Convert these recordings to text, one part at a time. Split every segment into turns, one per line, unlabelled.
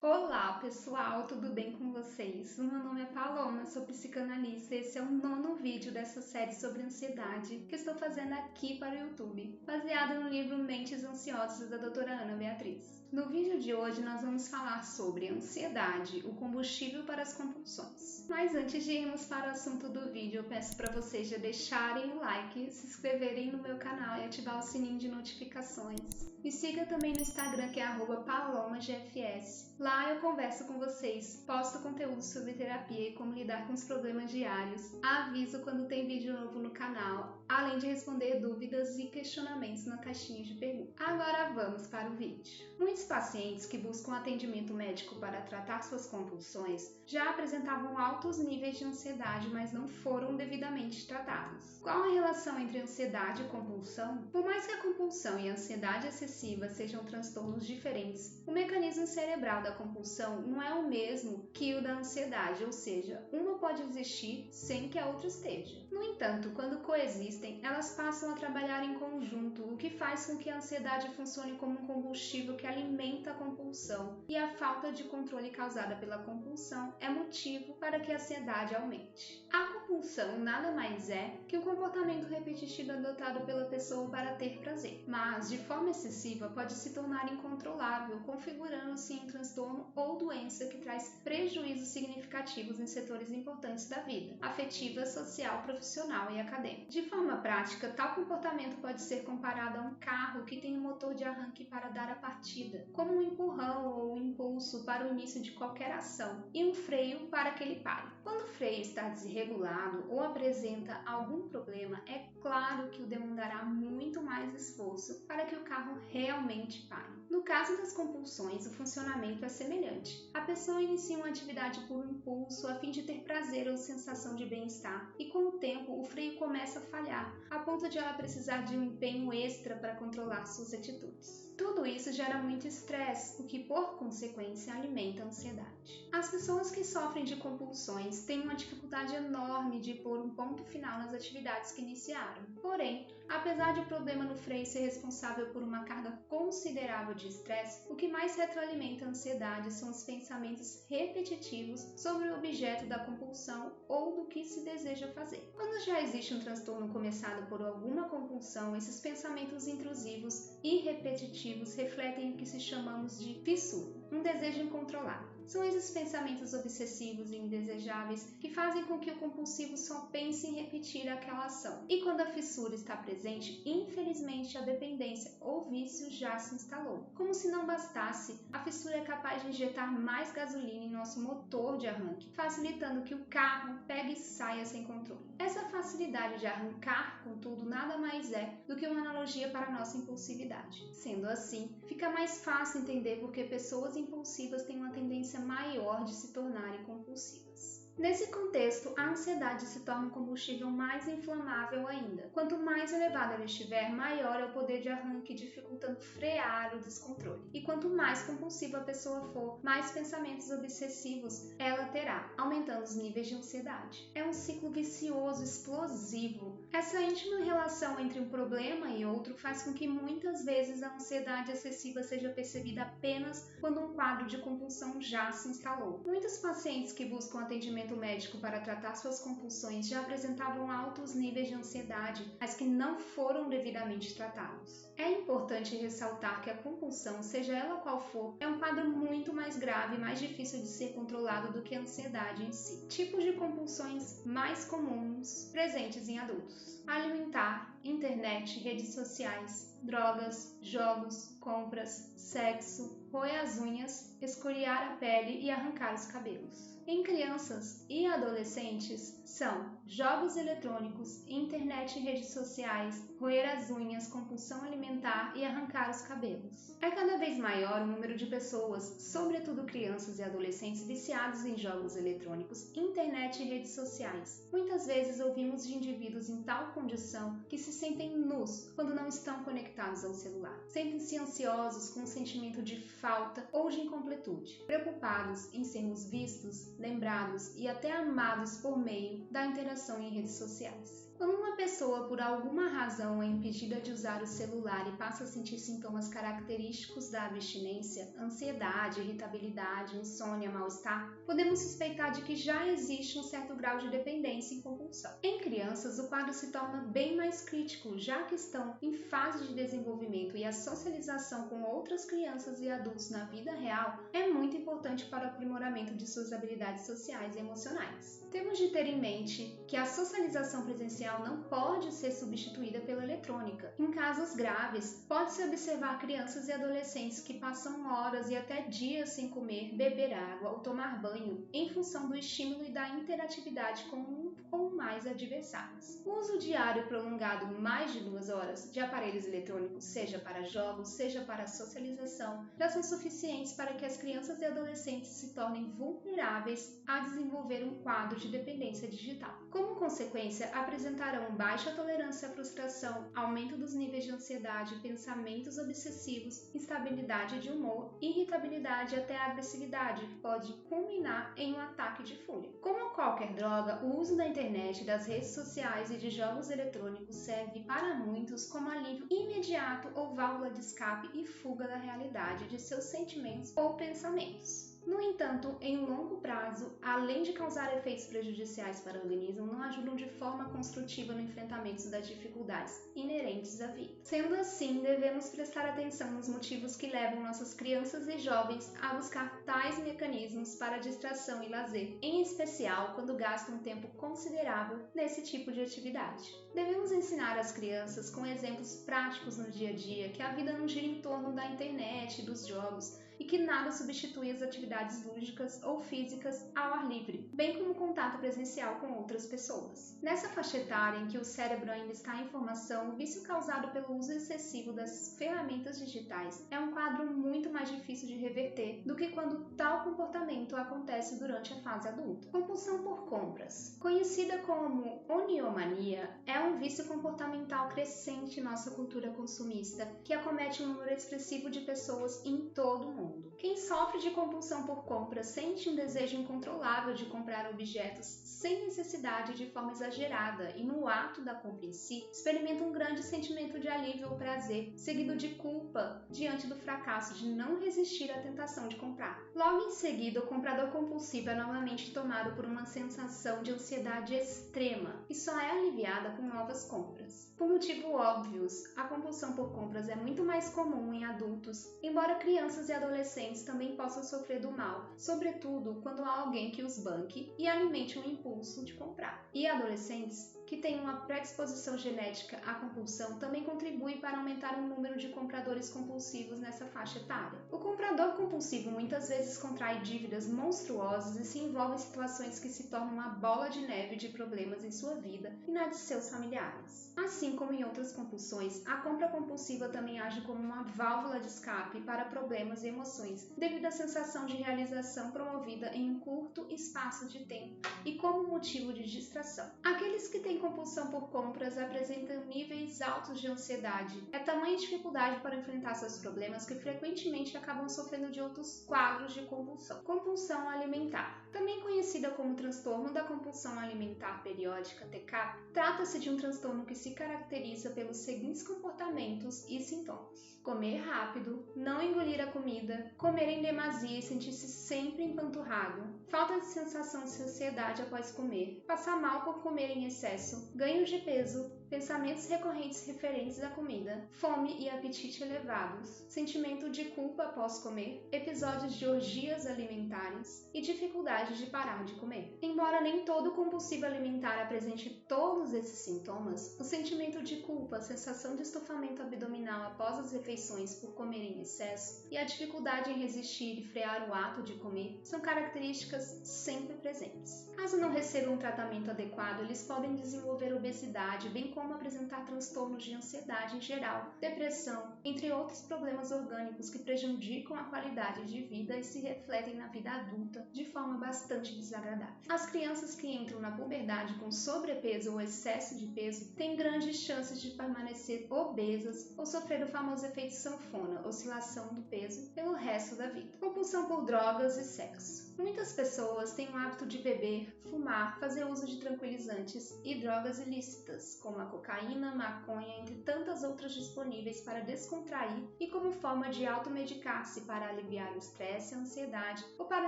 Olá pessoal, tudo bem com vocês? O meu nome é Paloma, sou psicanalista e esse é o 9º vídeo dessa série sobre ansiedade que estou fazendo aqui para o YouTube, baseado no livro Mentes Ansiosas da doutora Ana Beatriz. No vídeo de hoje nós vamos falar sobre ansiedade, o combustível para as compulsões. Mas antes de irmos para o assunto do vídeo, eu peço para vocês já deixarem o like, se inscreverem no meu canal e ativar o sininho de notificações. Me siga também no Instagram que é @palomagfs. Lá eu converso com vocês, posto conteúdo sobre terapia e como lidar com os problemas diários, aviso quando tem vídeo novo no canal, além de responder dúvidas e questionamentos na caixinha de perguntas. Agora vamos para o vídeo. Muitos pacientes que buscam atendimento médico para tratar suas compulsões já apresentavam altos níveis de ansiedade, mas não foram devidamente tratados. Qual a relação entre ansiedade e compulsão? Por mais que a compulsão e a ansiedade excessiva sejam transtornos diferentes, o mecanismo cerebral da compulsão não é o mesmo que o da ansiedade, ou seja, uma pode existir sem que a outra esteja. No entanto, quando coexistem, elas passam a trabalhar em conjunto, o que faz com que a ansiedade funcione como um combustível que alimenta a compulsão, e a falta de controle causada pela compulsão é motivo para que a ansiedade aumente. A compulsão nada mais é que um comportamento repetitivo adotado pela pessoa para ter prazer, mas de forma excessiva pode se tornar incontrolável, configurando-se em transtorno ou doença que traz prejuízos significativos em setores importantes da vida, afetiva, social, profissional e acadêmica. De forma prática, tal comportamento pode ser comparado a um carro que tem um motor de arranque para dar a partida, como um empurrão ou um impulso para o início de qualquer ação, e um freio para que ele pare. Quando o freio está desregulado ou apresenta algum problema, é claro que o demandará muito mais esforço para que o carro realmente pare. No caso das compulsões, o funcionamento é semelhante. A pessoa inicia uma atividade por um impulso a fim de ter prazer ou sensação de bem-estar, e com o tempo o freio começa a falhar, a ponto de ela precisar de um empenho extra para controlar suas atitudes. Tudo isso gera muito estresse, o que por consequência alimenta a ansiedade. As pessoas que sofrem de compulsões têm uma dificuldade enorme de pôr um ponto final nas atividades que iniciaram. Porém, apesar de o problema no freio ser responsável por uma carga considerável de estresse, o que mais retroalimenta a ansiedade são os pensamentos repetitivos sobre o objeto da compulsão ou do que se deseja fazer. Quando já existe um transtorno começado por alguma compulsão, esses pensamentos intrusivos e repetitivos refletem o que se chamamos de fissura, um desejo incontrolável. São esses pensamentos obsessivos e indesejáveis que fazem com que o compulsivo só pense em repetir aquela ação. E quando a fissura está presente, infelizmente a dependência ou vício já se instalou. Como se não bastasse, a fissura é capaz de injetar mais gasolina em nosso motor de arranque, facilitando que o carro pegue e saia sem controle. Essa facilidade de arrancar, contudo, nada mais é do que uma analogia para a nossa impulsividade. Sendo assim, fica mais fácil entender por que pessoas impulsivas têm uma tendência maior de se tornarem compulsivas. Nesse contexto, a ansiedade se torna um combustível mais inflamável ainda. Quanto mais elevado ela estiver, maior é o poder de arranque, dificultando frear o descontrole. E quanto mais compulsiva a pessoa for, mais pensamentos obsessivos ela terá, aumentando os níveis de ansiedade. É um ciclo vicioso, explosivo. Essa íntima relação entre um problema e outro faz com que muitas vezes a ansiedade excessiva seja percebida apenas quando um quadro de compulsão já se instalou. Muitos pacientes que buscam atendimento médico para tratar suas compulsões já apresentavam altos níveis de ansiedade, mas que não foram devidamente tratados. É importante ressaltar que a compulsão, seja ela qual for, é um quadro muito mais grave e mais difícil de ser controlado do que a ansiedade em si. Tipos de compulsões mais comuns presentes em adultos: alimentar, internet, redes sociais, drogas, jogos, compras, sexo, roer as unhas, escoriar a pele e arrancar os cabelos. Em crianças e adolescentes, são jogos eletrônicos, internet e redes sociais, roer as unhas, compulsão alimentar e arrancar os cabelos. É cada vez maior o número de pessoas, sobretudo crianças e adolescentes, viciados em jogos eletrônicos, internet e redes sociais. Muitas vezes ouvimos de indivíduos em tal condição que se sentem nus quando não estão conectados ao celular. Sentem-se ansiosos com um sentimento de falta ou de incompletude, preocupados em sermos vistos, lembrados e até amados por meio da interação em redes sociais. Quando uma pessoa, por alguma razão, é impedida de usar o celular e passa a sentir sintomas característicos da abstinência, ansiedade, irritabilidade, insônia, mal-estar, podemos suspeitar de que já existe um certo grau de dependência e compulsão. Em crianças, o quadro se torna bem mais crítico, já que estão em fase de desenvolvimento e a socialização com outras crianças e adultos na vida real é muito importante para o aprimoramento de suas habilidades sociais e emocionais. Temos de ter em mente que a socialização presencial não pode ser substituída pela eletrônica. Em casos graves, pode-se observar crianças e adolescentes que passam horas e até dias sem comer, beber água ou tomar banho em função do estímulo e da interatividade com um ou mais adversários. O uso diário prolongado, mais de 2 horas, de aparelhos eletrônicos, seja para jogos, seja para socialização, já são suficientes para que as crianças e adolescentes se tornem vulneráveis a desenvolver um quadro de dependência digital. Como consequência, apresentarão baixa tolerância à frustração, aumento dos níveis de ansiedade, pensamentos obsessivos, instabilidade de humor, irritabilidade e até agressividade, que pode culminar em um ataque de fúria. Como qualquer droga, o uso da internet, das redes sociais e de jogos eletrônicos serve para muitos como alívio imediato ou válvula de escape e fuga da realidade de seus sentimentos ou pensamentos. No entanto, em um longo prazo, além de causar efeitos prejudiciais para o organismo, não ajudam de forma construtiva no enfrentamento das dificuldades inerentes à vida. Sendo assim, devemos prestar atenção nos motivos que levam nossas crianças e jovens a buscar tais mecanismos para distração e lazer, em especial quando gastam um tempo considerável nesse tipo de atividade. Devemos ensinar as crianças com exemplos práticos no dia a dia que a vida não gira em torno da internet e dos jogos, e que nada substitui as atividades lúdicas ou físicas ao ar livre, bem como o contato presencial com outras pessoas. Nessa faixa etária em que o cérebro ainda está em formação, o vício causado pelo uso excessivo das ferramentas digitais é um quadro muito mais difícil de reverter do que quando tal comportamento acontece durante a fase adulta. Compulsão por compras. Conhecida como oniomania, é um vício comportamental crescente em nossa cultura consumista, que acomete um número expressivo de pessoas em todo o mundo. Quem sofre de compulsão por compras sente um desejo incontrolável de comprar objetos sem necessidade de forma exagerada e, no ato da compra em si, experimenta um grande sentimento de alívio ou prazer, seguido de culpa diante do fracasso de não resistir à tentação de comprar. Logo em seguida, o comprador compulsivo é novamente tomado por uma sensação de ansiedade extrema e só é aliviada com novas compras. Por motivos óbvios, a compulsão por compras é muito mais comum em adultos, embora crianças e adolescentes também possam sofrer do mal, sobretudo quando há alguém que os banque e alimente um impulso de comprar. E adolescentes que têm uma predisposição genética à compulsão também contribuem para aumentar o número de compradores compulsivos nessa faixa etária. O comprador compulsivo muitas vezes contrai dívidas monstruosas e se envolve em situações que se tornam uma bola de neve de problemas em sua vida e na de seus familiares. Assim como em outras compulsões, a compra compulsiva também age como uma válvula de escape para problemas e emoções, devido à sensação de realização promovida em um curto espaço de tempo e como motivo de distração. Aqueles que têm compulsão por compras apresentam níveis altos de ansiedade. É tamanha dificuldade para enfrentar seus problemas que frequentemente acabam sofrendo de outros quadros de compulsão. Compulsão alimentar. Também conhecida como transtorno da compulsão alimentar periódica, TCAP, trata-se de um transtorno que se caracteriza pelos seguintes comportamentos e sintomas: comer rápido, não engolir a comida, comer em demasia e sentir-se sempre empanturrado, falta de sensação de saciedade após comer, passar mal por comer em excesso, ganhos de peso, pensamentos recorrentes referentes à comida, fome e apetite elevados, sentimento de culpa após comer, episódios de orgias alimentares e dificuldade de parar de comer. Embora nem todo compulsivo alimentar apresente todos esses sintomas, o sentimento de culpa, a sensação de estufamento abdominal após as refeições por comer em excesso e a dificuldade em resistir e frear o ato de comer são características sempre presentes. Caso não recebam um tratamento adequado, eles podem desenvolver obesidade, bem como como apresentar transtornos de ansiedade em geral, depressão, entre outros problemas orgânicos que prejudicam a qualidade de vida e se refletem na vida adulta de forma bastante desagradável. As crianças que entram na puberdade com sobrepeso ou excesso de peso têm grandes chances de permanecer obesas ou sofrer o famoso efeito sanfona, oscilação do peso, pelo resto da vida. Compulsão por drogas e sexo. Muitas pessoas têm o hábito de beber, fumar, fazer uso de tranquilizantes e drogas ilícitas, como a cocaína, maconha, entre tantas outras disponíveis para descontrair e como forma de automedicar-se para aliviar o estresse, a ansiedade ou para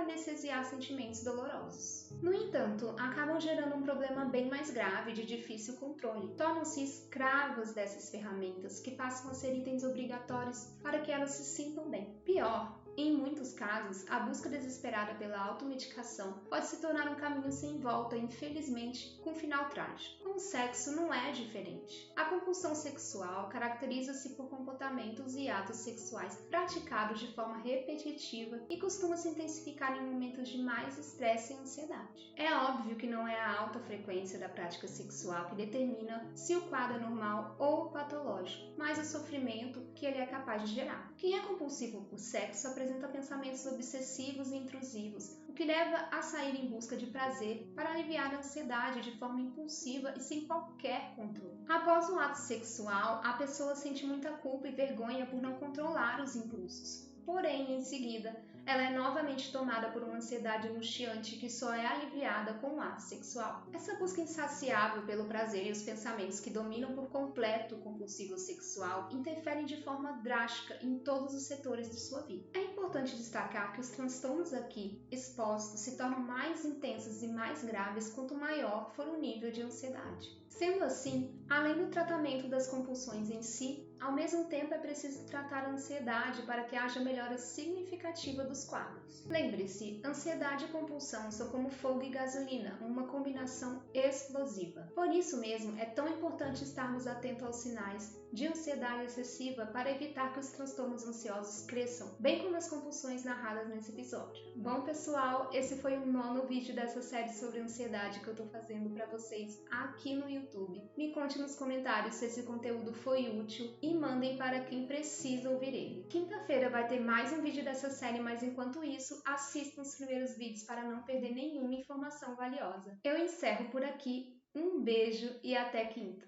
anestesiar sentimentos dolorosos. No entanto, acabam gerando um problema bem mais grave de difícil controle. Tornam-se escravas dessas ferramentas que passam a ser itens obrigatórios para que elas se sintam bem. Pior, em muitos casos, a busca desesperada pela automedicação pode se tornar um caminho sem volta, infelizmente, com um final trágico. Com o sexo não é diferente. A compulsão sexual caracteriza-se por comportamentos e atos sexuais praticados de forma repetitiva e costuma se intensificar em momentos de mais estresse e ansiedade. É óbvio que não é a alta frequência da prática sexual que determina se o quadro é normal ou patológico, mas o sofrimento que ele é capaz de gerar. Quem é compulsivo por sexo apresenta pensamentos obsessivos e intrusivos, o que leva a sair em busca de prazer para aliviar a ansiedade de forma impulsiva e sem qualquer controle. Após o ato sexual, a pessoa sente muita culpa e vergonha por não controlar os impulsos. Porém, em seguida, ela é novamente tomada por uma ansiedade angustiante que só é aliviada com o ato sexual. Essa busca insaciável pelo prazer e os pensamentos que dominam por completo o compulsivo sexual interferem de forma drástica em todos os setores de sua vida. É importante destacar que os transtornos aqui expostos se tornam mais intensos e mais graves quanto maior for o nível de ansiedade. Sendo assim, além do tratamento das compulsões em si, ao mesmo tempo é preciso tratar a ansiedade para que haja melhora significativa dos quadros. Lembre-se, ansiedade e compulsão são como fogo e gasolina, uma combinação explosiva. Por isso mesmo, é tão importante estarmos atentos aos sinais de ansiedade excessiva para evitar que os transtornos ansiosos cresçam, bem como as compulsões narradas nesse episódio. Bom, pessoal, esse foi o 9º vídeo dessa série sobre ansiedade que eu tô fazendo para vocês aqui no YouTube. Me conte nos comentários se esse conteúdo foi útil e mandem para quem precisa ouvir ele. Quinta-feira vai ter mais um vídeo dessa série, mas enquanto isso, assistam os primeiros vídeos para não perder nenhuma informação valiosa. Eu encerro por aqui, um beijo e até quinta!